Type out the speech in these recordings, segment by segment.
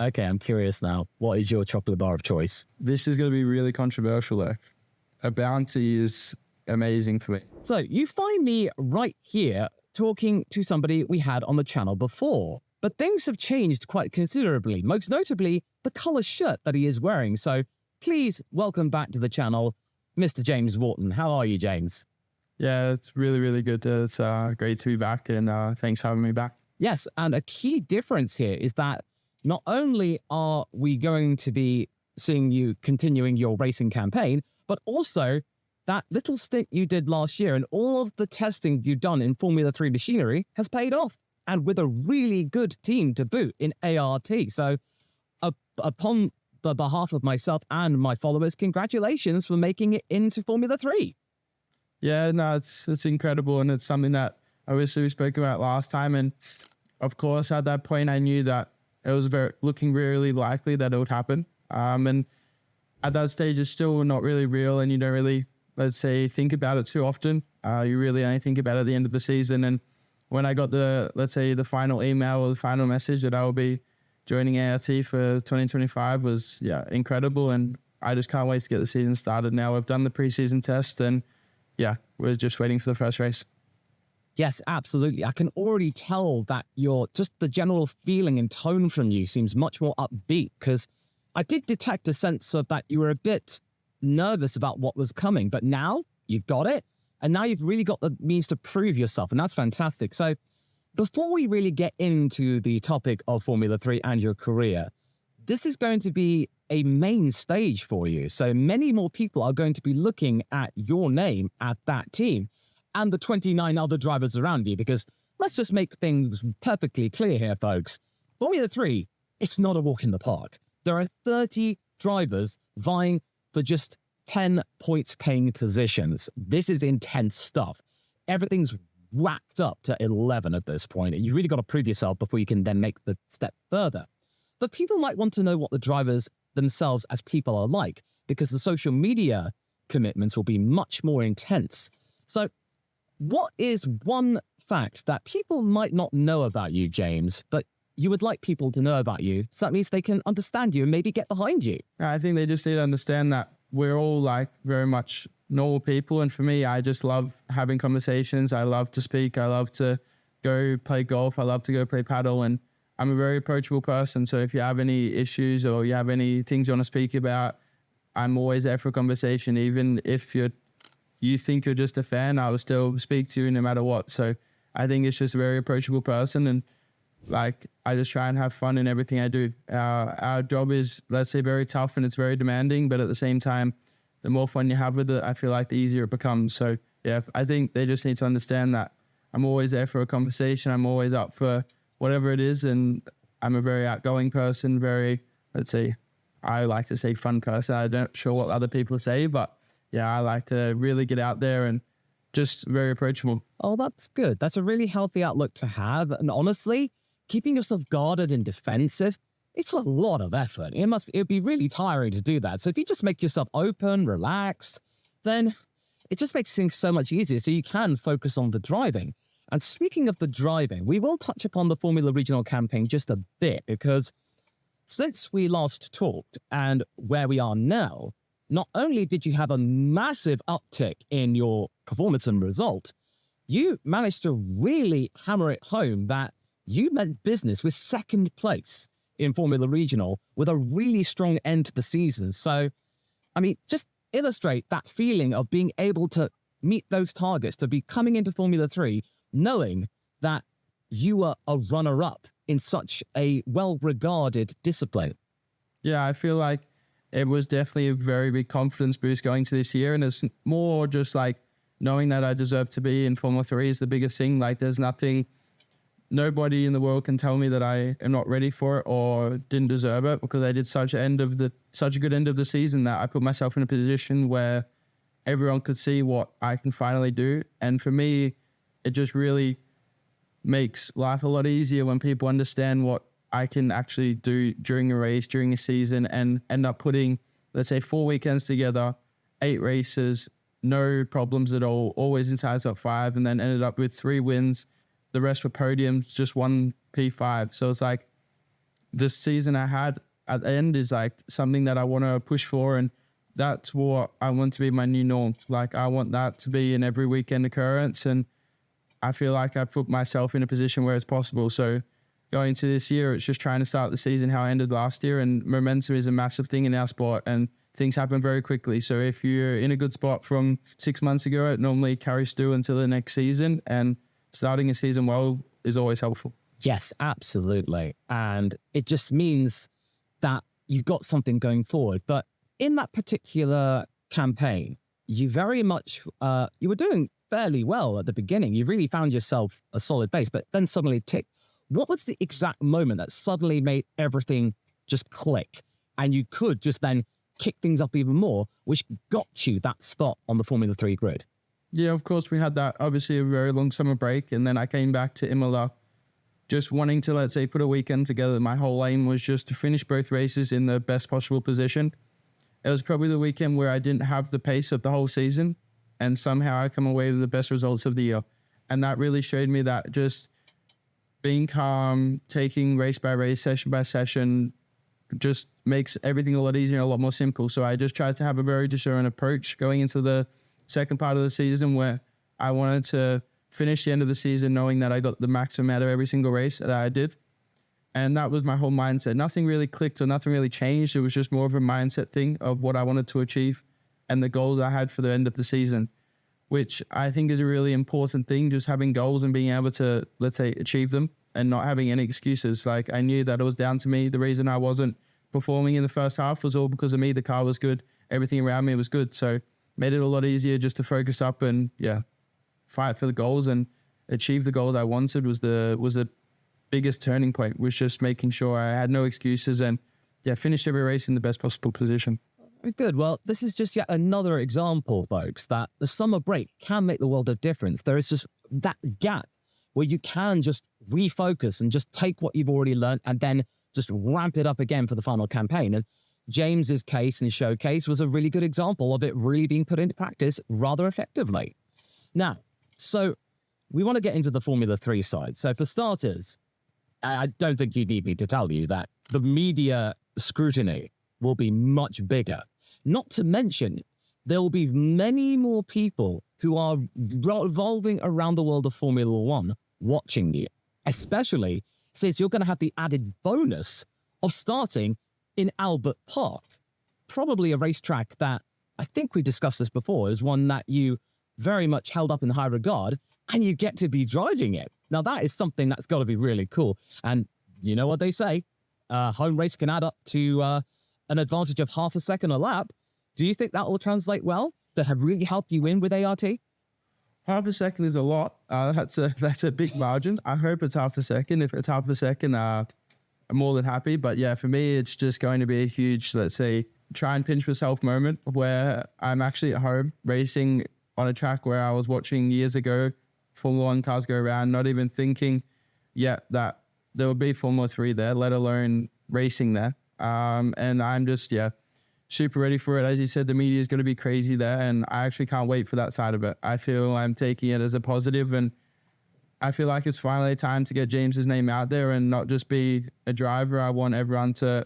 Okay, I'm curious now. What is your chocolate bar of choice? This is going to be really controversial though. A bounty is amazing for me. So you find me right here talking to somebody we had on the channel before, but things have changed quite considerably, most notably the color shirt that he is wearing. So please welcome back to the channel, Mr. James Wharton. How are you, James? Yeah, it's really, really good. It's great to be back, and thanks for having me back. Yes, and a key difference here is that not only are we going to be seeing you continuing your racing campaign, but also that little stint you did last year and all of the testing you've done in Formula 3 machinery has paid off, and with a really good team to boot in ART. So upon the behalf of myself and my followers, congratulations for making it into Formula 3. Yeah, no, it's incredible, and it's something that obviously we spoke about last time. And of course, at that point, I knew that it was looking really likely that it would happen. And at that stage, it's still not really real, and you don't really, let's say, think about it too often. You really only think about it at the end of the season. And when I got the, let's say, the final email or the final message that I will be joining ART for 2025 was, yeah, incredible. And I just can't wait to get the season started now. We've done the preseason test, and yeah, we're just waiting for the first race. Yes, absolutely. I can already tell that just the general feeling and tone from you seems much more upbeat, because I did detect a sense of that you were a bit nervous about what was coming, but now you've got it. And now you've really got the means to prove yourself. And that's fantastic. So before we really get into the topic of Formula 3 and your career, this is going to be a main stage for you. So many more people are going to be looking at your name at that team and the 29 other drivers around you, because let's just make things perfectly clear here, folks. Formula 3, it's not a walk in the park. There are 30 drivers vying for just 10 points paying positions. This is intense stuff. Everything's whacked up to 11 at this point, and you really got to prove yourself before you can then make the step further. But people might want to know what the drivers themselves as people are like, because the social media commitments will be much more intense. So what is one fact that people might not know about you, James, but you would like people to know about you, so that means they can understand you and maybe get behind you? I think they just need to understand that we're all like very much normal people. And for me, I just love having conversations. I love to speak. I love to go play golf. I love to go play paddle. And I'm a very approachable person. So if you have any issues or you have any things you want to speak about, I'm always there for a conversation. Even if you think you're just a fan, I will still speak to you no matter what. So I think it's just a very approachable person. And like, I just try and have fun in everything I do. Our job is, let's say, very tough and it's very demanding, but at the same time, the more fun you have with it, I feel like the easier it becomes. So yeah, I think they just need to understand that I'm always there for a conversation. I'm always up for whatever it is. And I'm a very outgoing person, very, let's say, I like to say fun person. I don't sure what other people say, but yeah, I like to really get out there and just very approachable. Oh, that's good. That's a really healthy outlook to have. And honestly, keeping yourself guarded and defensive, it's a lot of effort. It'd be really tiring to do that. So if you just make yourself open, relaxed, then it just makes things so much easier, so you can focus on the driving. And speaking of the driving, we will touch upon the Formula Regional campaign just a bit, because since we last talked and where we are now, not only did you have a massive uptick in your performance and result, you managed to really hammer it home that you meant business with second place in Formula Regional with a really strong end to the season. So, I mean, just illustrate that feeling of being able to meet those targets, to be coming into Formula 3, knowing that you were a runner-up in such a well-regarded discipline. Yeah, I feel like it was definitely a very big confidence boost going to this year. And it's more just like knowing that I deserve to be in Formula 3 is the biggest thing. Like, there's nobody in the world can tell me that I am not ready for it or didn't deserve it, because I did such a good end of the season that I put myself in a position where everyone could see what I can finally do. And for me, it just really makes life a lot easier when people understand what I can actually do during a race, during a season, and end up putting, let's say, 4 weekends together, 8 races, no problems at all, always inside top 5, and then ended up with 3 wins. The rest were podiums, just 1 P5. So it's like this season I had at the end is like something that I want to push for, and that's what I want to be my new norm. Like I want that to be an every weekend occurrence, and I feel like I've put myself in a position where it's possible. So going into this year, it's just trying to start the season how I ended last year, and momentum is a massive thing in our sport, and things happen very quickly. So if you're in a good spot from 6 months ago, it normally carries through until the next season, and starting a season well is always helpful. Yes, absolutely. And it just means that you've got something going forward. But in that particular campaign, you very much, you were doing fairly well at the beginning. You really found yourself a solid base, but then suddenly ticked. What was the exact moment that suddenly made everything just click? And you could just then kick things up even more, which got you that spot on the Formula 3 grid. Yeah, of course, we had that, obviously, a very long summer break. And then I came back to Imola just wanting to, let's say, put a weekend together. My whole aim was just to finish both races in the best possible position. It was probably the weekend where I didn't have the pace of the whole season, and somehow I come away with the best results of the year. And that really showed me that just being calm, taking race by race, session by session, just makes everything a lot easier and a lot more simple. So I just tried to have a very discerning approach going into the second part of the season, where I wanted to finish the end of the season knowing that I got the maximum out of every single race that I did. And that was my whole mindset. Nothing really clicked or nothing really changed. It was just more of a mindset thing of what I wanted to achieve and the goals I had for the end of the season, which I think is a really important thing, just having goals and being able to, let's say, achieve them and not having any excuses. Like I knew that it was down to me. The reason I wasn't performing in the first half was all because of me. The car was good. Everything around me was good. So made it a lot easier just to focus up and fight for the goals and achieve the goal that I wanted. Was the biggest turning point, was just making sure I had no excuses and finished every race in the best possible position. Good. Well, this is just yet another example, folks, that the summer break can make the world of difference. There is just that gap where you can just refocus and just take what you've already learned and then just ramp it up again for the final campaign. And James's case and showcase was a really good example of it really being put into practice rather effectively. Now, so we want to get into the Formula 3 side. So for starters, I don't think you need me to tell you that the media scrutiny will be much bigger. Not to mention, there will be many more people who are revolving around the world of Formula 1 watching you, especially since you're going to have the added bonus of starting in Albert Park, probably a racetrack that I think we discussed this before, is one that you very much held up in high regard, and you get to be driving it. Now, that is something that's got to be really cool. And you know what they say, home race can add up to an advantage of half a second a lap. Do you think that will translate well to have really helped you win with ART? Half a second is a lot. That's a big margin. I hope it's half a second. If it's half a second, I'm more than happy. But yeah, for me, it's just going to be a huge, let's say, try and pinch myself moment where I'm actually at home racing on a track where I was watching years ago Formula 1 cars go around, not even thinking yet that there will be Formula 3 there, let alone racing there. And I'm just, super ready for it. As you said, the media is going to be crazy there, and I actually can't wait for that side of it. I feel I'm taking it as a positive, and I feel like it's finally time to get James's name out there and not just be a driver. I want everyone to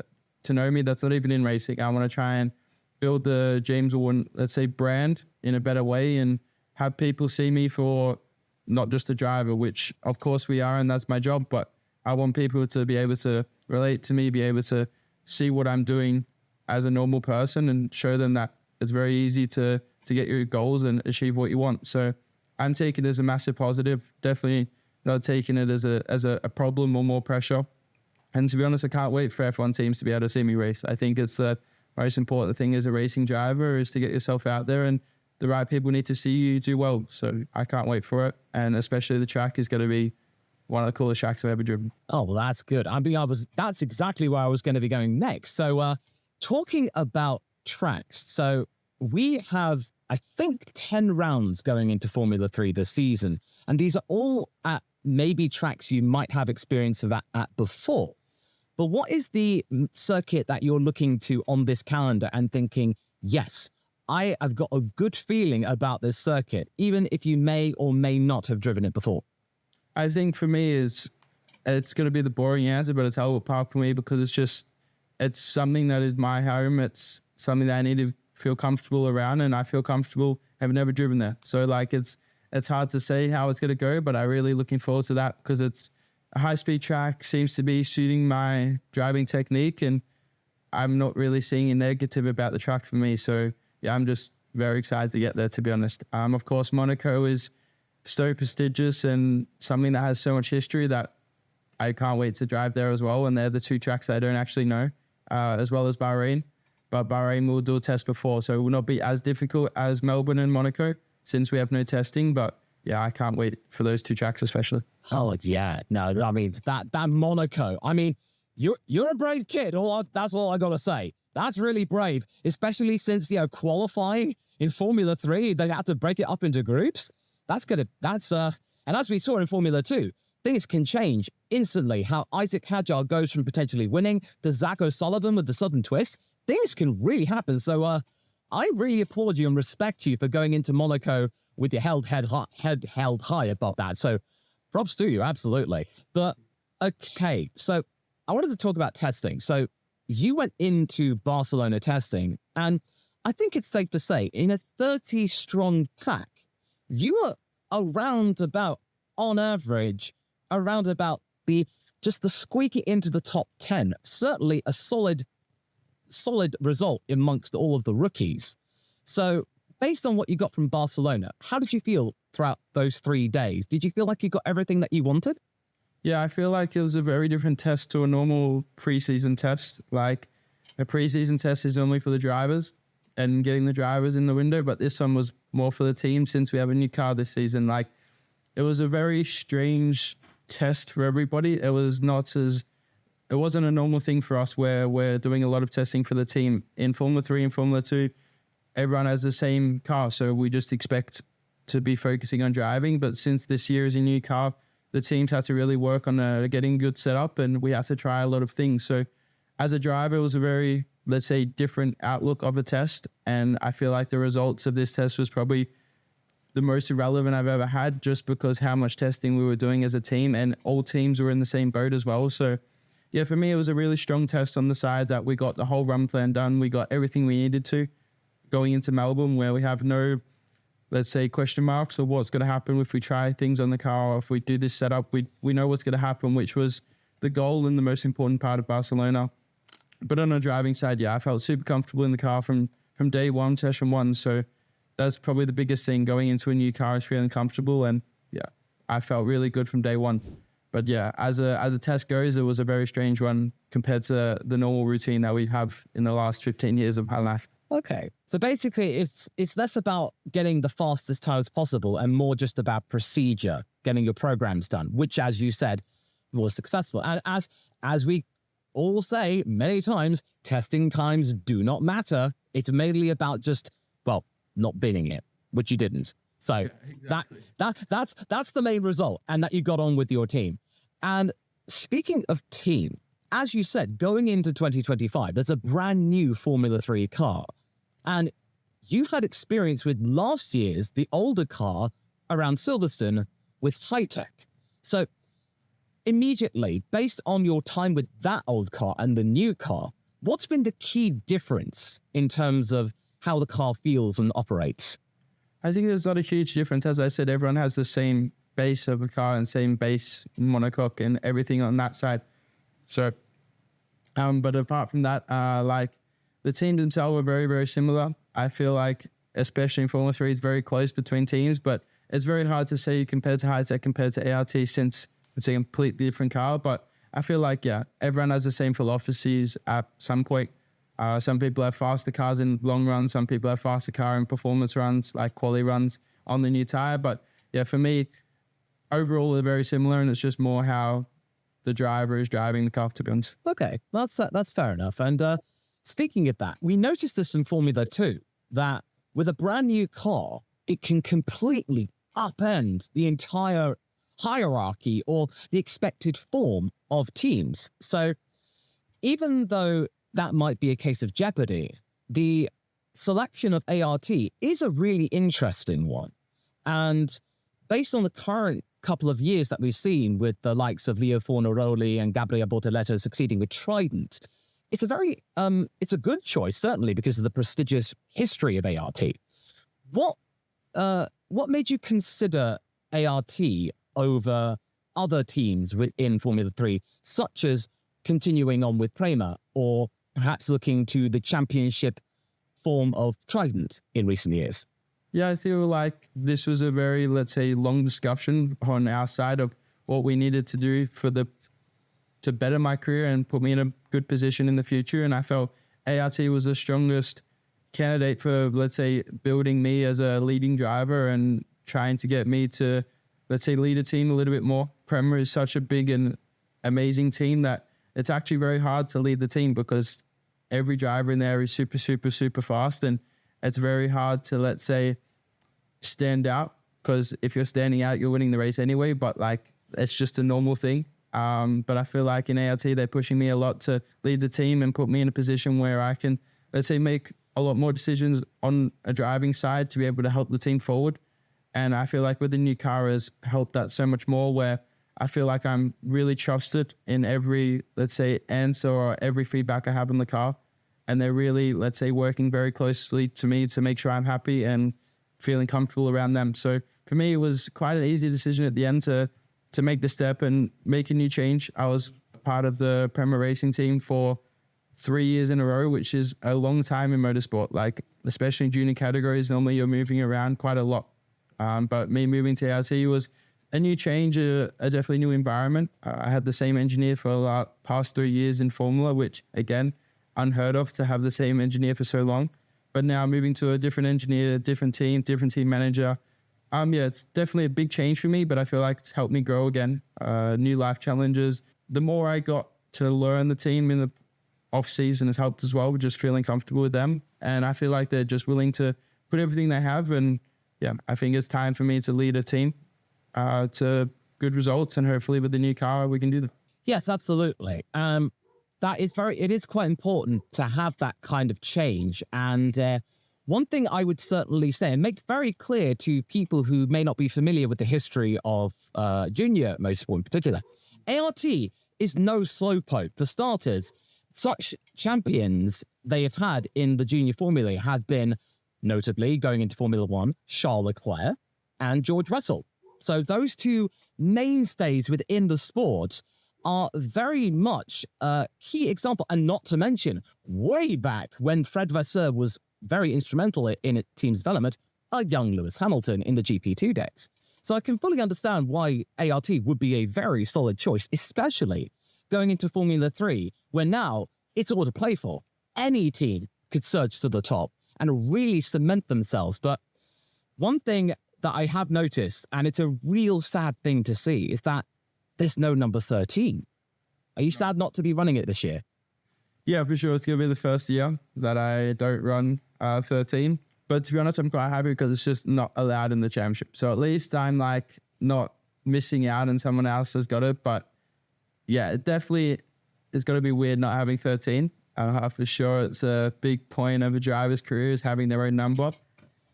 know me that's not even in racing. I want to try and build the James Wharton, let's say, brand in a better way and have people see me for not just a driver, which of course we are, and that's my job, but I want people to be able to relate to me, be able to see what I'm doing as a normal person and show them that it's very easy to get your goals and achieve what you want. So I'm taking it as a massive positive, definitely not taking it as a problem or more pressure. And to be honest, I can't wait for F1 teams to be able to see me race. I think it's the most important thing as a racing driver is to get yourself out there, and the right people need to see you do well. So I can't wait for it. And especially the track is going to be one of the coolest tracks I've ever driven. Oh, well, that's good. I mean, that's exactly where I was going to be going next. So talking about tracks, so we have, I think, 10 rounds going into Formula 3 this season. And these are all at maybe tracks you might have experience of at before. But what is the circuit that you're looking to on this calendar and thinking, yes, I have got a good feeling about this circuit, even if you may or may not have driven it before? I think for me is it's going to be the boring answer, but it's Albert Park for me because it's something that is my home. It's something that I need to feel comfortable around, and I feel comfortable having never driven there. So like it's hard to say how it's going to go, but I'm really looking forward to that because it's a high-speed track, seems to be suiting my driving technique, and I'm not really seeing a negative about the track for me. So yeah, I'm just very excited to get there, to be honest. Of course, Monaco is so prestigious and something that has so much history that I can't wait to drive there as well. And they're the two tracks I don't actually know, as well as Bahrain. But Bahrain will do a test before, so it will not be as difficult as Melbourne and Monaco since we have no testing. But yeah, I can't wait for those two tracks especially. Oh yeah, no, I mean that Monaco. I mean, you're a brave kid. That's all I gotta say. That's really brave, especially since qualifying in Formula 3, they have to break it up into groups. And as we saw in Formula 2, things can change instantly. How Isaac Hadjar goes from potentially winning to Zach O'Sullivan with the sudden twist. Things can really happen. So I really applaud you and respect you for going into Monaco with your head held high above that. So props to you, absolutely. But okay, so I wanted to talk about testing. So you went into Barcelona testing, and I think it's safe to say in a 30-strong pack, you were around about, on average, around about the squeaky into the top 10. Certainly a solid result amongst all of the rookies. So based on what you got from Barcelona, how did you feel throughout those 3 days? Did you feel like you got everything that you wanted? Yeah, I feel like it was a very different test to a normal preseason test. Like a preseason test is normally for the drivers and getting the drivers in the window, but this one was more for the team since we have a new car this season. Like it was a very strange test for everybody. It wasn't a normal thing for us where we're doing a lot of testing for the team. In Formula 3 and Formula 2, everyone has the same car, so we just expect to be focusing on driving. But since this year is a new car, the teams had to really work on getting good setup, and we had to try a lot of things. So as a driver, it was a very, let's say, different outlook of a test. And I feel like the results of this test was probably the most irrelevant I've ever had, just because how much testing we were doing as a team, and all teams were in the same boat as well. So yeah, for me, it was a really strong test on the side that we got the whole run plan done. We got everything we needed to going into Melbourne, where we have no, let's say, question marks of what's going to happen if we try things on the car, or if we do this setup. We know what's going to happen, which was the goal and the most important part of Barcelona. But on the driving side, yeah, I felt super comfortable in the car from day one, session one. So that's probably the biggest thing, going into a new car is feeling comfortable. And yeah, I felt really good from day one. But yeah, as a test goes, it was a very strange one compared to the normal routine that we have in the last 15 years of my life. Okay. So basically it's less about getting the fastest times possible and more just about procedure, getting your programs done, which, as you said, was successful. And as we all say many times, testing times do not matter. It's mainly about just, not binning it, which you didn't. So yeah, exactly. that's the main result, and that you got on with your team. And speaking of team, as you said, going into 2025, there's a brand new Formula 3 car. And you had experience with last year's, the older car around Silverstone with high-tech. So immediately, based on your time with that old car and the new car, what's been the key difference in terms of how the car feels and operates? I think there's not a huge difference. As I said, everyone has the same base of a car and same base monocoque and everything on that side. So, but apart from that, like the teams themselves are very, very similar. I feel like, especially in Formula 3, it's very close between teams, but it's very hard to say compared to high-tech, compared to ART, since it's a completely different car. But I feel like, yeah, everyone has the same philosophies at some point. Some people have faster cars in long runs. Some people have faster car in performance runs, like quali runs on the new tire. But yeah, for me, overall, they're very similar, and it's just more how the driver is driving the car, to be honest. Okay, that's fair enough. And speaking of that, we noticed this in Formula 2, that with a brand new car, it can completely upend the entire hierarchy or the expected form of teams. So even though that might be a case of jeopardy, the selection of ART is a really interesting one. And based on the current couple of years that we've seen with the likes of Leo Fornaroli and Gabriele Bortoletto succeeding with Trident, it's a very, it's a good choice, certainly because of the prestigious history of ART. What made you consider ART over other teams within Formula 3, such as continuing on with Prema or perhaps looking to the championship form of Trident in recent years? Yeah, I feel like this was a very, let's say, long discussion on our side of what we needed to do to better my career and put me in a good position in the future. And I felt ART was the strongest candidate for, let's say, building me as a leading driver and trying to get me to, let's say, lead a team a little bit more. Prema is such a big and amazing team that it's actually very hard to lead the team because every driver in there is super, super, super fast. And it's very hard to, let's say, stand out, because if you're standing out, you're winning the race anyway, but like, it's just a normal thing. But I feel like in ART, they're pushing me a lot to lead the team and put me in a position where I can, let's say, make a lot more decisions on a driving side to be able to help the team forward. And I feel like with the new car has helped that so much more, where I feel like I'm really trusted in every, let's say, answer or every feedback I have in the car. And they're really, let's say, working very closely to me to make sure I'm happy and feeling comfortable around them. So for me, it was quite an easy decision at the end to make the step and make a new change. I was part of the Prema racing team for 3 years in a row, which is a long time in motorsport. Like, especially in junior categories, normally you're moving around quite a lot. But me moving to ART was a new change, a definitely new environment. I had the same engineer for the past 3 years in Formula, which, again, unheard of to have the same engineer for so long. But now moving to a different engineer, different team manager. Yeah, it's definitely a big change for me, but I feel like it's helped me grow again. New life challenges. The more I got to learn the team in the off season has helped as well, just feeling comfortable with them. And I feel like they're just willing to put everything they have. And yeah, I think it's time for me to lead a team to good results, and hopefully with the new car, we can do that. Yes, absolutely. It is quite important to have that kind of change. And one thing I would certainly say, and make very clear to people who may not be familiar with the history of junior motorsport in particular, ART is no slowpoke. For starters, such champions they have had in the junior formula have been, notably going into Formula One, Charles Leclerc and George Russell. So those two mainstays within the sport are very much a key example. And not to mention, way back when Fred Vasseur was very instrumental in its team's development, a young Lewis Hamilton in the GP2 days. So I can fully understand why ART would be a very solid choice, especially going into Formula 3, where now it's all to play for. Any team could surge to the top and really cement themselves. But one thing that I have noticed, and it's a real sad thing to see, is that there's no number 13. Are you sad not to be running it this year? Yeah, for sure. It's going to be the first year that I don't run 13. But to be honest, I'm quite happy because it's just not allowed in the championship. So at least I'm like not missing out and someone else has got it. But yeah, it definitely is going to be weird not having 13. For sure, it's a big point of a driver's career is having their own number.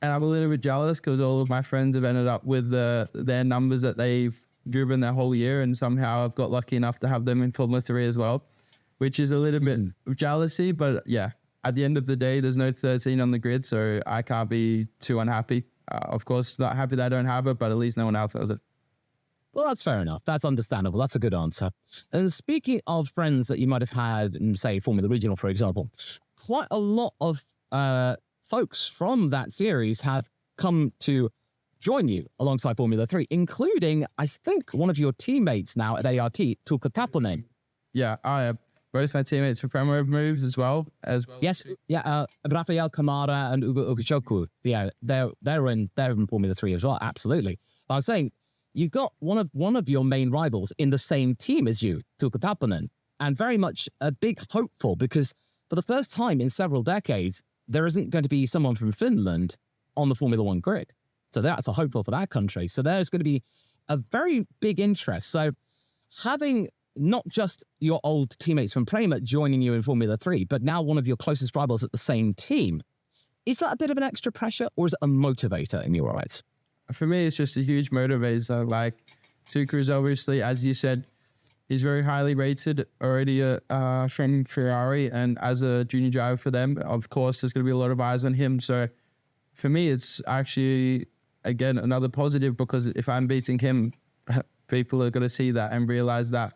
And I'm a little bit jealous because all of my friends have ended up with their numbers that they've driven their whole year, and somehow I've got lucky enough to have them in Formula 3 as well, which is a little bit of jealousy. But yeah, at the end of the day, there's no 13 on the grid, so I can't be too unhappy. Of course, not happy that I don't have it, but at least no one else has it. Well, that's fair enough. That's understandable. That's a good answer. And speaking of friends that you might have had in, say, Formula Regional, for example, quite a lot of folks from that series have come to join you alongside Formula 3, including, I think, one of your teammates now at ART, Tuukka Kaponen. Yeah, both my teammates for Prema moves as well. Yes, yeah, Rafael Kamara and Ugo Ugochoku. Yeah, they're in Formula 3 as well, absolutely. But I was saying, you've got one of your main rivals in the same team as you, Tuukka Kaponen, and very much a big hopeful, because for the first time in several decades, there isn't going to be someone from Finland on the Formula 1 grid. So that's a hopeful for that country. So there's going to be a very big interest. So having not just your old teammates from Prema joining you in Formula 3, but now one of your closest rivals at the same team, is that a bit of an extra pressure or is it a motivator in your eyes? For me, it's just a huge motivator. Like, Sucre is obviously, as you said, he's very highly rated already from Ferrari, and as a junior driver for them, of course, there's going to be a lot of eyes on him. So for me, it's actually, again, another positive, because if I'm beating him, people are going to see that and realize that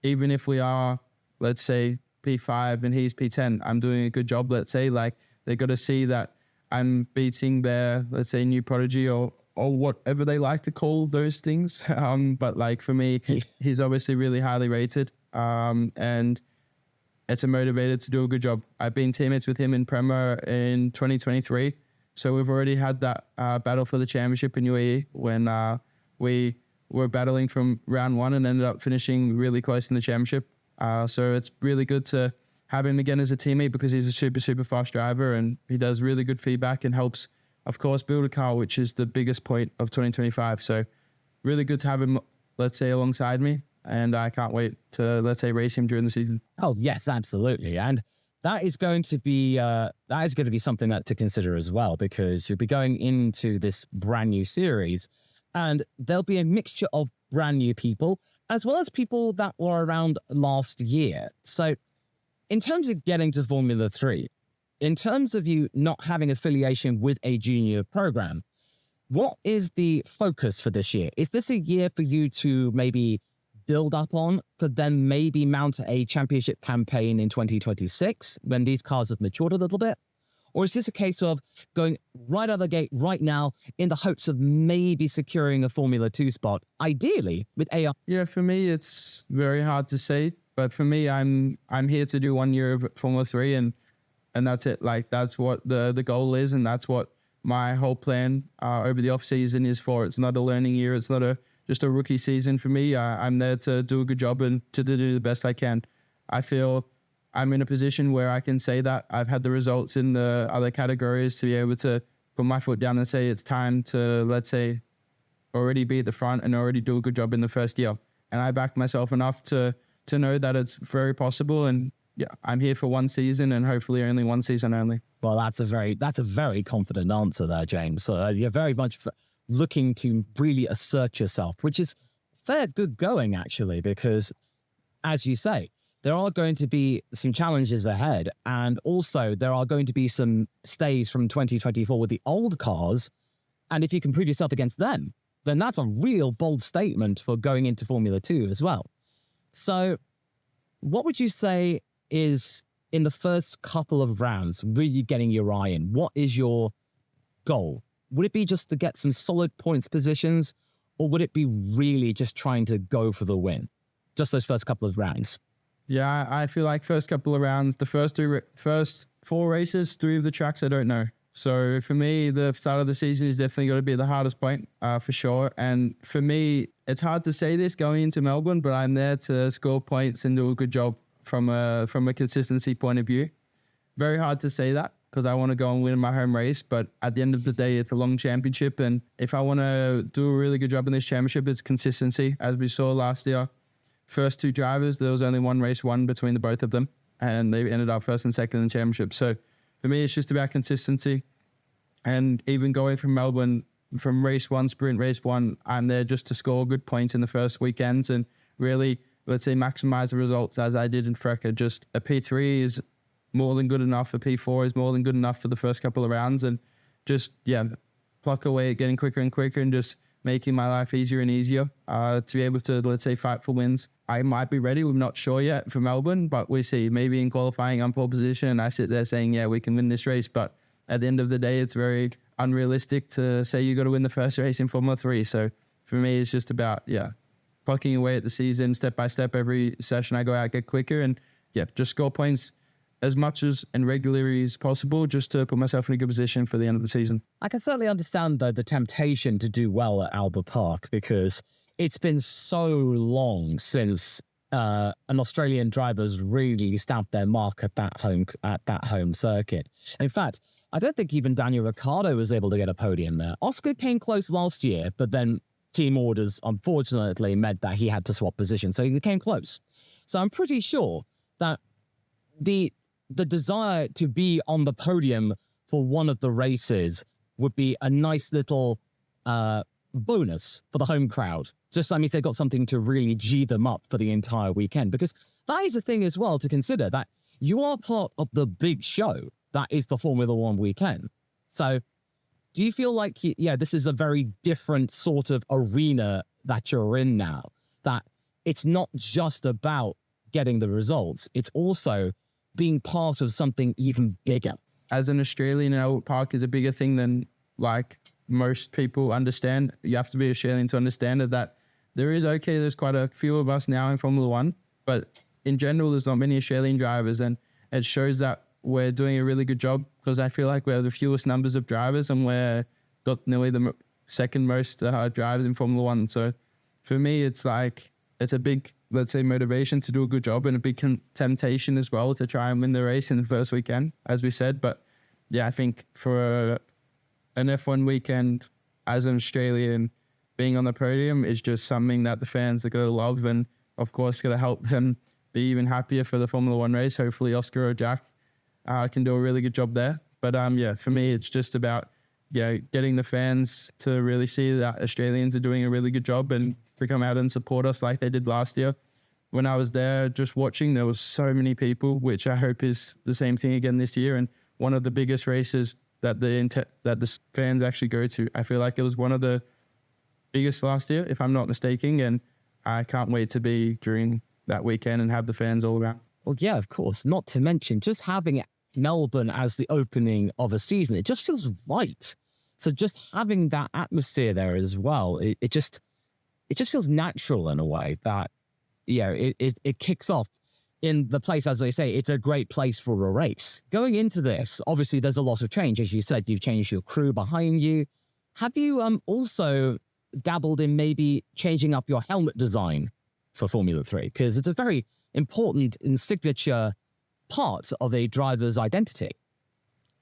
even if we are, let's say, P5 and he's P10, I'm doing a good job, let's say. Like, they're going to see that I'm beating their, let's say, new prodigy or whatever they like to call those things. But like for me, he's obviously really highly rated. And it's a motivator to do a good job. I've been teammates with him in Prema in 2023. So we've already had that battle for the championship in UAE when we were battling from round one and ended up finishing really close in the championship. So it's really good to have him again as a teammate, because he's a super, super fast driver and he does really good feedback and helps, of course, build a car, which is the biggest point of 2025. So really good to have him, let's say, alongside me. And I can't wait to, let's say, race him during the season. Oh, yes, absolutely. And that is going to be something that to consider as well, because you'll be going into this brand new series and there'll be a mixture of brand new people as well as people that were around last year. So in terms of getting to Formula 3, in terms of you not having affiliation with a junior program, what is the focus for this year? Is this a year for you to maybe build up on, to then maybe mount a championship campaign in 2026 when these cars have matured a little bit? Or is this a case of going right out of the gate right now in the hopes of maybe securing a Formula 2 spot, ideally with AR? Yeah, for me, it's very hard to say. But for me, I'm here to do 1 year of Formula 3 and that's it. Like, that's what the goal is, and that's what my whole plan over the off season is for. It's not a learning year. It's not just a rookie season for me. I'm there to do a good job and to do the best I can. I feel I'm in a position where I can say that I've had the results in the other categories to be able to put my foot down and say it's time to, let's say, already be at the front and already do a good job in the first year. And I backed myself enough to know that it's very possible. And yeah, I'm here for one season and hopefully only one season only. Well, that's a very confident answer there, James. So you're very much looking to really assert yourself, which is fair good going, actually, because as you say, there are going to be some challenges ahead. And also there are going to be some stays from 2024 with the old cars. And if you can prove yourself against them, then that's a real bold statement for going into Formula 2 as well. So what would you say is, in the first couple of rounds, really getting your eye in? What is your goal? Would it be just to get some solid points positions, or would it be really just trying to go for the win? Just those first couple of rounds. Yeah, I feel like first couple of rounds, the first 4 races, 3 of the tracks, I don't know. So for me, the start of the season is definitely going to be the hardest point for sure. And for me, it's hard to say this going into Melbourne, but I'm there to score points and do a good job from a consistency point of view. Very hard to say that because I want to go and win my home race. But at the end of the day, it's a long championship. And if I want to do a really good job in this championship, it's consistency. As we saw last year, first 2 drivers, there was only 1 race won between the both of them. And they ended up first and second in the championship. So for me, it's just about consistency. And even going from Melbourne, from race 1, sprint race 1, I'm there just to score good points in the first weekends and really, let's say, maximize the results as I did in Freca. Just a P3 is more than good enough. A P4 is more than good enough for the first couple of rounds. And just, pluck away at getting quicker and quicker and just making my life easier and easier to be able to, let's say, fight for wins. I might be ready. We're not sure yet for Melbourne, but we see. Maybe in qualifying, I'm pole position and I sit there saying, yeah, we can win this race. But at the end of the day, it's very unrealistic to say you got to win the first race in Formula 3. So for me, it's just about, plucking away at the season, step by step. Every session I go out, get quicker and, just score points as much as and regularly as possible just to put myself in a good position for the end of the season. I can certainly understand, though, the temptation to do well at Albert Park because it's been so long since an Australian driver's really stamped their mark at that home circuit. In fact, I don't think even Daniel Ricciardo was able to get a podium there. Oscar came close last year, but then team orders, unfortunately, meant that he had to swap positions, so he came close. So I'm pretty sure that the desire to be on the podium for one of the races would be a nice little bonus for the home crowd. Just that means they've got something to really G them up for the entire weekend, because that is a thing as well to consider, that you are part of the big show that is the Formula One weekend. So do you feel like, yeah, this is a very different sort of arena that you're in now, that it's not just about getting the results, it's also being part of something even bigger? As an Australian, Albert Park is a bigger thing than like most people understand. You have to be Australian to understand it, that there's quite a few of us now in Formula One, but in general, there's not many Australian drivers, and it shows that we're doing a really good job, because I feel like we have the fewest numbers of drivers, and we're got nearly the second most drivers in Formula One. So for me, it's like, it's a big, let's say, motivation to do a good job, and a big temptation as well to try and win the race in the first weekend, as we said. But yeah, I think for an F1 weekend as an Australian, being on the podium is just something that the fans are going to love, and of course going to help him be even happier for the Formula One race. Hopefully Oscar or Jack can do a really good job there. But yeah, for me, it's just about getting the fans to really see that Australians are doing a really good job, and to come out and support us like they did last year. When I was there just watching, there was so many people, which I hope is the same thing again this year. And one of the biggest races that the fans actually go to. I feel like it was one of the biggest last year, if I'm not mistaken, and I can't wait to be during that weekend and have the fans all around. Well, yeah, of course. Not to mention just having Melbourne as the opening of a season, it just feels right. So just having that atmosphere there as well, it just feels natural in a way that, it kicks off in the place, as they say, it's a great place for a race. Going into this, obviously there's a lot of change. As you said, you've changed your crew behind you. Have you also dabbled in maybe changing up your helmet design for Formula 3? Because it's a very important and signature part of a driver's identity.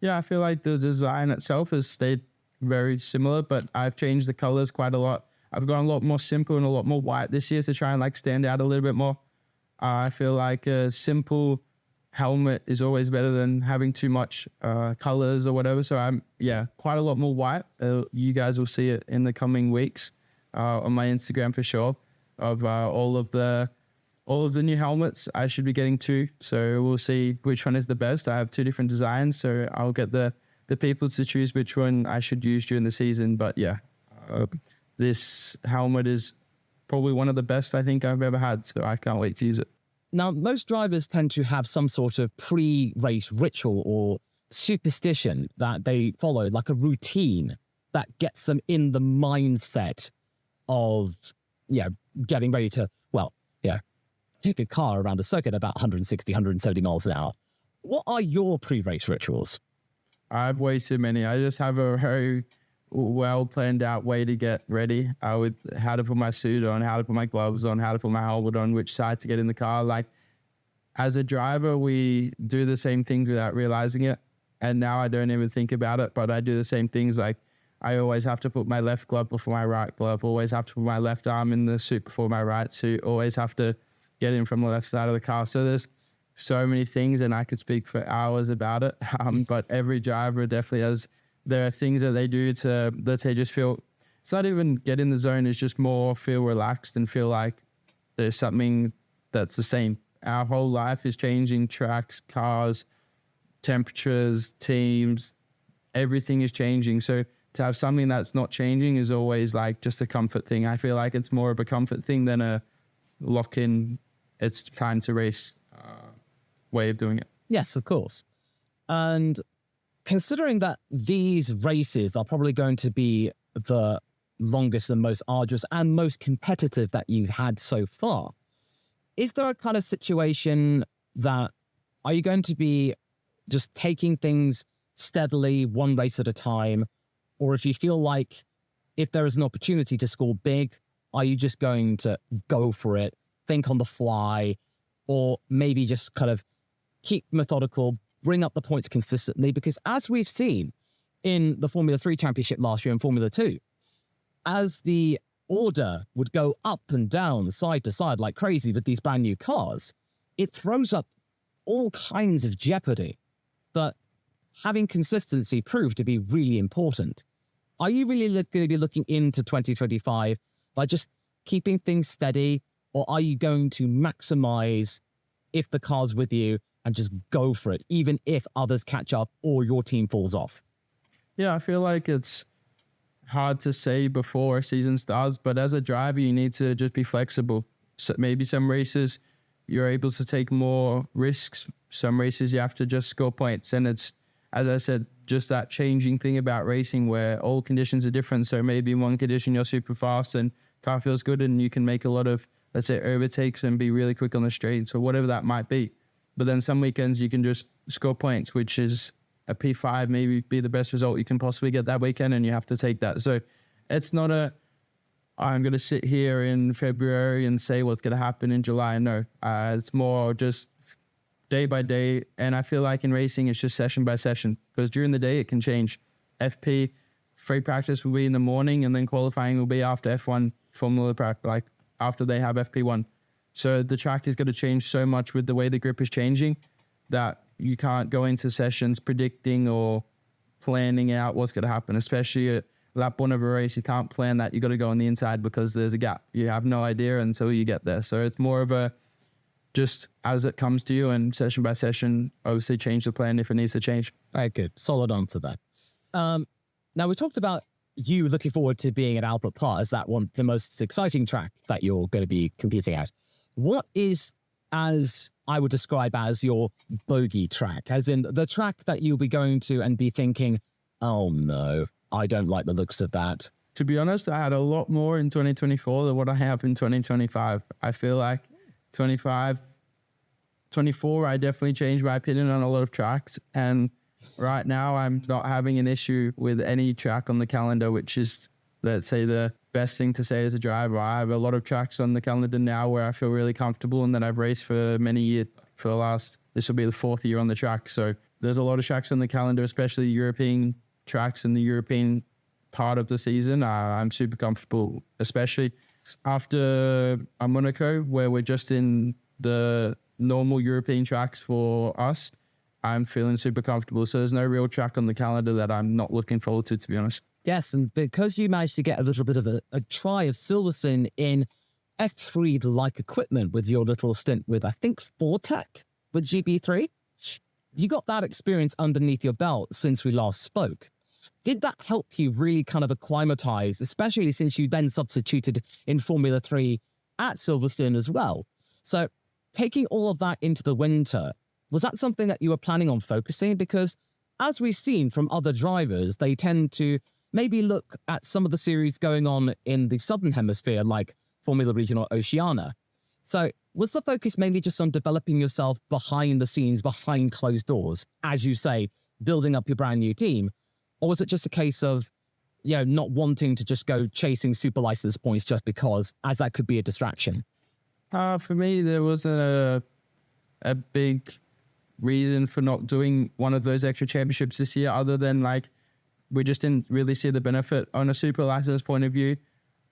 Yeah, I feel like the design itself has stayed very similar, but I've changed the colors quite a lot. I've gone a lot more simple and a lot more white this year to try and like stand out a little bit more. I feel like a simple helmet is always better than having too much colors or whatever. So I'm, quite a lot more white. You guys will see it in the coming weeks on my Instagram for sure, of all of the new helmets. I should be getting 2. So we'll see which one is the best. I have 2 different designs, so I'll get the people to choose which one I should use during the season. But this helmet is probably one of the best I think I've ever had, so I can't wait to use it. Now, most drivers tend to have some sort of pre-race ritual or superstition that they follow, like a routine that gets them in the mindset of, getting ready to, take a car around a circuit about 160, 170 miles an hour. What are your pre-race rituals? I have way too many. I just have a very well planned out way to get ready with how to put my suit on, how to put my gloves on, how to put my helmet on, which side to get in the car. Like, as a driver, we do the same things without realizing it. And now I don't even think about it, but I do the same things. Like, I always have to put my left glove before my right glove, always have to put my left arm in the suit before my right suit, always have to get in from the left side of the car. So there's so many things, and I could speak for hours about it. But every driver definitely has, there are things that they do to, let's say, just feel, it's not even get in the zone, it's just more feel relaxed and feel like there's something that's the same. Our whole life is changing, tracks, cars, temperatures, teams, everything is changing. So to have something that's not changing is always like just a comfort thing. I feel like it's more of a comfort thing than a lock-in, it's time to race way of doing it. Yes, of course. And considering that these races are probably going to be the longest and most arduous and most competitive that you've had so far, is there a kind of situation that, are you going to be just taking things steadily, one race at a time? Or if you feel like if there is an opportunity to score big, are you just going to go for it, think on the fly, or maybe just kind of keep methodical, bring up the points consistently? Because as we've seen in the Formula 3 Championship last year and Formula 2, as the order would go up and down, side to side like crazy with these brand new cars, it throws up all kinds of jeopardy. But having consistency proved to be really important. Are you really going to be looking into 2025 by just keeping things steady, or are you going to maximize if the car's with you and just go for it, even if others catch up or your team falls off? Yeah, I feel like it's hard to say before a season starts, but as a driver, you need to just be flexible. So maybe some races you're able to take more risks. Some races you have to just score points. And it's, as I said, just that changing thing about racing where all conditions are different. So maybe in one condition you're super fast and car feels good and you can make a lot of, let's say, overtakes and be really quick on the straights or whatever that might be. But then some weekends you can just score points, which is a P5, maybe be the best result you can possibly get that weekend, and you have to take that. So it's not I'm going to sit here in February and say what's going to happen in July. No, it's more just day by day. And I feel like in racing, it's just session by session, because during the day it can change. FP, free practice will be in the morning, and then qualifying will be after F1 Formula practice, like after they have FP1. So the track is going to change so much with the way the grip is changing that you can't go into sessions predicting or planning out what's going to happen, especially at lap one of a race. You can't plan that. You got to go on the inside because there's a gap. You have no idea until you get there. So it's more of a just as it comes to you, and session by session, obviously change the plan if it needs to change. Very good. Solid answer there. Now, we talked about you looking forward to being at Albert Park as that one, the most exciting track that you're going to be competing at. What is, as I would describe as your bogey track, as in the track that you'll be going to and be thinking, oh no, I don't like the looks of that? To be honest, I had a lot more in 2024 than what I have in 2025. I feel like 24, I definitely changed my opinion on a lot of tracks. And right now I'm not having an issue with any track on the calendar, which is, let's say, the best thing to say as a driver. I have a lot of tracks on the calendar now where I feel really comfortable and that I've raced for many years. This will be the 4th year on the track. So there's a lot of tracks on the calendar, especially European tracks in the European part of the season. I'm super comfortable, especially after Monaco, where we're just in the normal European tracks for us. I'm feeling super comfortable. So there's no real track on the calendar that I'm not looking forward to be honest. Yes, and because you managed to get a little bit of a try of Silverstone in F3-like equipment with your little stint with, I think, Fortec with GB3, you got that experience underneath your belt since we last spoke. Did that help you really kind of acclimatize, especially since you then substituted in Formula 3 at Silverstone as well? So taking all of that into the winter, was that something that you were planning on focusing? Because as we've seen from other drivers, they tend to maybe look at some of the series going on in the Southern Hemisphere, like Formula Regional Oceania. So was the focus mainly just on developing yourself behind the scenes, behind closed doors, as you say, building up your brand new team? Or was it just a case of, not wanting to just go chasing super license points just because, as that could be a distraction? For me, there wasn't a big reason for not doing one of those extra championships this year, other than we just didn't really see the benefit. On a super license point of view,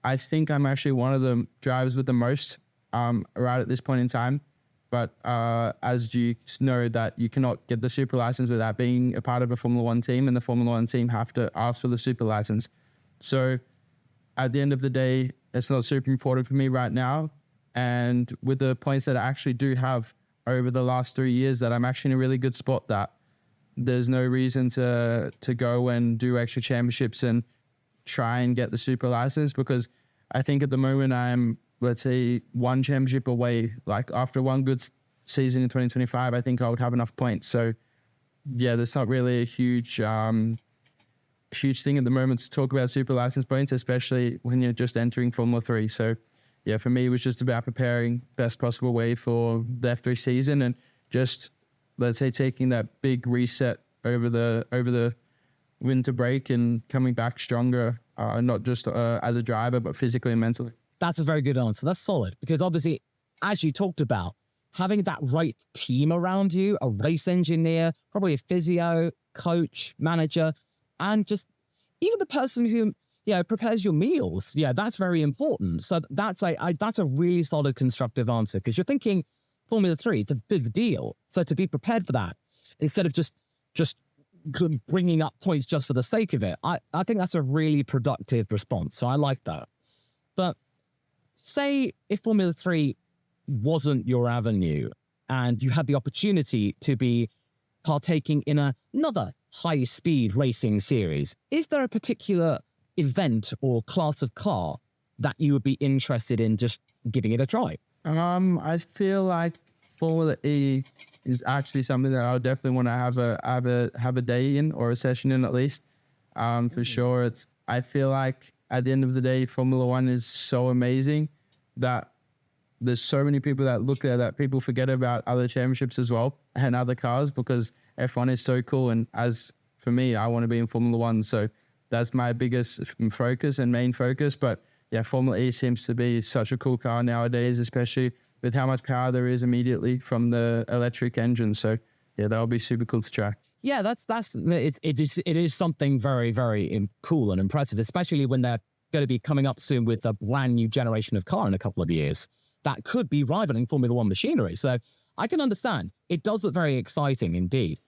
I think I'm actually one of the drivers with the most right at this point in time. But as you know, that you cannot get the super license without being a part of a Formula 1 team, and the Formula 1 team have to ask for the super license. So at the end of the day, it's not super important for me right now. And with the points that I actually do have over the last 3 years, that I'm actually in a really good spot, that there's no reason to go and do extra championships and try and get the super license, because I think at the moment I'm, let's say, one championship away. Like after one good season in 2025, I think I would have enough points. So yeah, there's not really a huge thing at the moment to talk about super license points, especially when you're just entering Formula 3. So yeah, for me, it was just about preparing best possible way for the F3 season, and just, let's say, taking that big reset over the winter break and coming back stronger, not just as a driver, but physically and mentally. That's a very good answer. That's solid, because obviously, as you talked about, having that right team around you, a race engineer, probably a physio, coach, manager, and just even the person who prepares your meals. Yeah, that's very important. So that's a really solid constructive answer, because you're thinking Formula 3, it's a big deal. So to be prepared for that, instead of just bringing up points just for the sake of it. I think that's a really productive response. So I like that. But say if Formula 3 wasn't your avenue and you had the opportunity to be partaking in another high-speed racing series, is there a particular event or class of car that you would be interested in just giving it a try? I feel like Formula E is actually something that I would definitely want to have a day in, or a session in at least. For sure, I feel like at the end of the day, Formula One is so amazing that there's so many people that look there that people forget about other championships as well and other cars, because F1 is so cool. And as for me, I want to be in Formula One, so that's my biggest focus and main focus. But yeah, Formula E seems to be such a cool car nowadays, especially with how much power there is immediately from the electric engine. So yeah, that'll be super cool to track. Yeah, it is something very, very cool and impressive, especially when they're going to be coming up soon with a brand new generation of car in a couple of years that could be rivaling Formula One machinery. So I can understand. It does look very exciting indeed.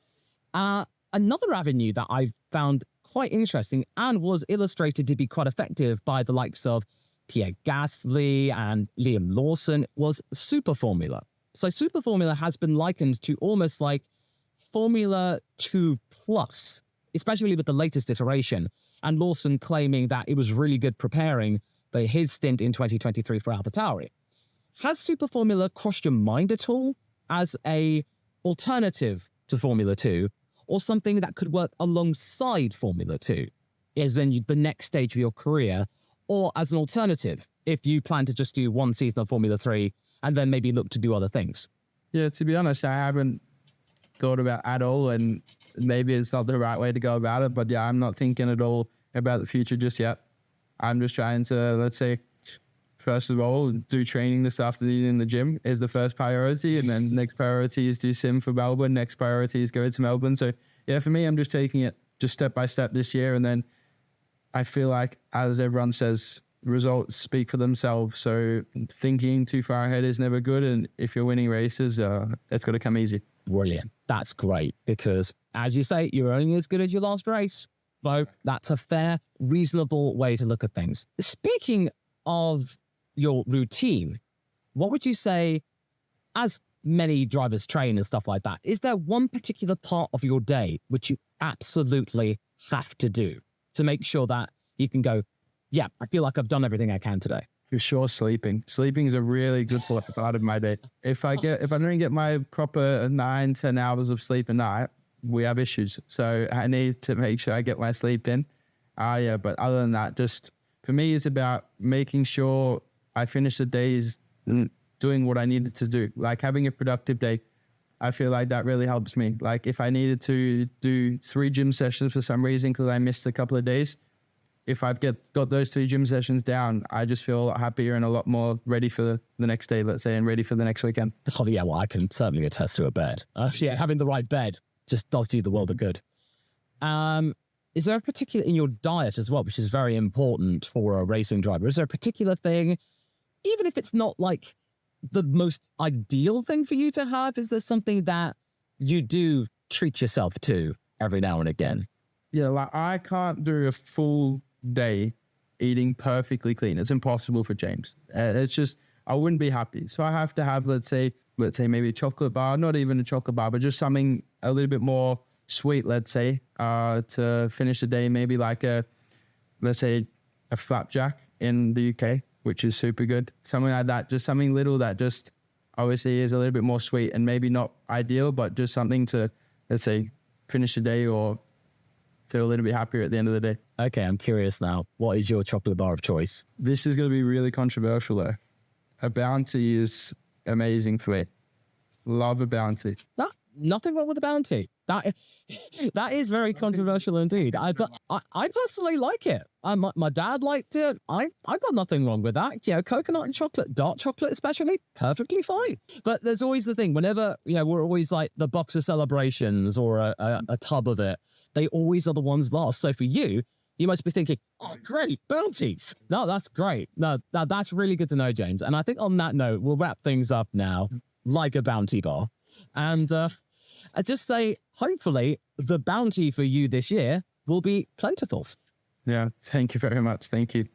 Another avenue that I found quite interesting and was illustrated to be quite effective by the likes of Pierre Gasly and Liam Lawson was Super Formula. So Super Formula has been likened to almost like Formula 2 Plus, especially with the latest iteration, and Lawson claiming that it was really good preparing for his stint in 2023 for AlphaTauri. Has Super Formula crossed your mind at all as a alternative to Formula 2, or something that could work alongside Formula 2, as in the next stage of your career, or as an alternative if you plan to just do one season of Formula 3 and then maybe look to do other things? Yeah, to be honest, I haven't thought about at all, and maybe it's not the right way to go about it, but yeah, I'm not thinking at all about the future just yet. I'm just trying to, let's say, first of all, do training this afternoon in the gym is the first priority, and then next priority is do sim for Melbourne, next priority is go to Melbourne. So yeah, for me, I'm just taking it just step by step this year, and then I feel like, as everyone says, results speak for themselves. So thinking too far ahead is never good, and if you're winning races, it's got to come easy. Brilliant. That's great, because as you say, you're only as good as your last race. So that's a fair, reasonable way to look at things. Speaking of your routine, what would you say, as many drivers train and stuff like that, is there one particular part of your day which you absolutely have to do to make sure that you can go, yeah, I feel like I've done everything I can today? For sure, sleeping. Sleeping is a really good part of my day. If I don't get my proper 9-10 hours of sleep a night, we have issues. So I need to make sure I get my sleep in. Yeah, but other than that, just for me, it's about making sure I finish the days doing what I needed to do, like having a productive day. I feel like that really helps me. Like if I needed to do 3 gym sessions for some reason because I missed a couple of days, if I've got those 3 gym sessions down, I just feel a lot happier and a lot more ready for the next day, let's say, and ready for the next weekend. Oh yeah, well, I can certainly attest to a bed. Yeah, having the right bed just does do the world of good. Is there a particular, in your diet as well, which is very important for a racing driver, is there a particular thing, even if it's not like the most ideal thing for you to have, is there something that you do treat yourself to every now and again? Yeah, like I can't do a full day eating perfectly clean. It's impossible for James. It's just, I wouldn't be happy. So I have to have, let's say maybe a chocolate bar, not even a chocolate bar, but just something a little bit more sweet, let's say, to finish the day. Maybe like let's say a flapjack in the UK, which is super good. Something like that, just something little that just obviously is a little bit more sweet and maybe not ideal, but just something to, let's say, finish the day or feel a little bit happier at the end of the day. Okay, I'm curious now. What is your chocolate bar of choice? This is going to be really controversial though. A Bounty is amazing for me. Love a Bounty. Nothing wrong with a Bounty. That is very controversial indeed. I personally like it. My dad liked it. I got nothing wrong with that. You know, coconut and chocolate, dark chocolate especially, perfectly fine. But there's always the thing, whenever, you know, we're always like the box of celebrations or a tub of it, they always are the ones last. So for you, you must be thinking, oh, great, Bounties. No, that's great. No, that's really good to know, James. And I think on that note, we'll wrap things up now, like a Bounty bar. And I just say, hopefully, the bounty for you this year will be plentiful. Yeah, thank you very much. Thank you.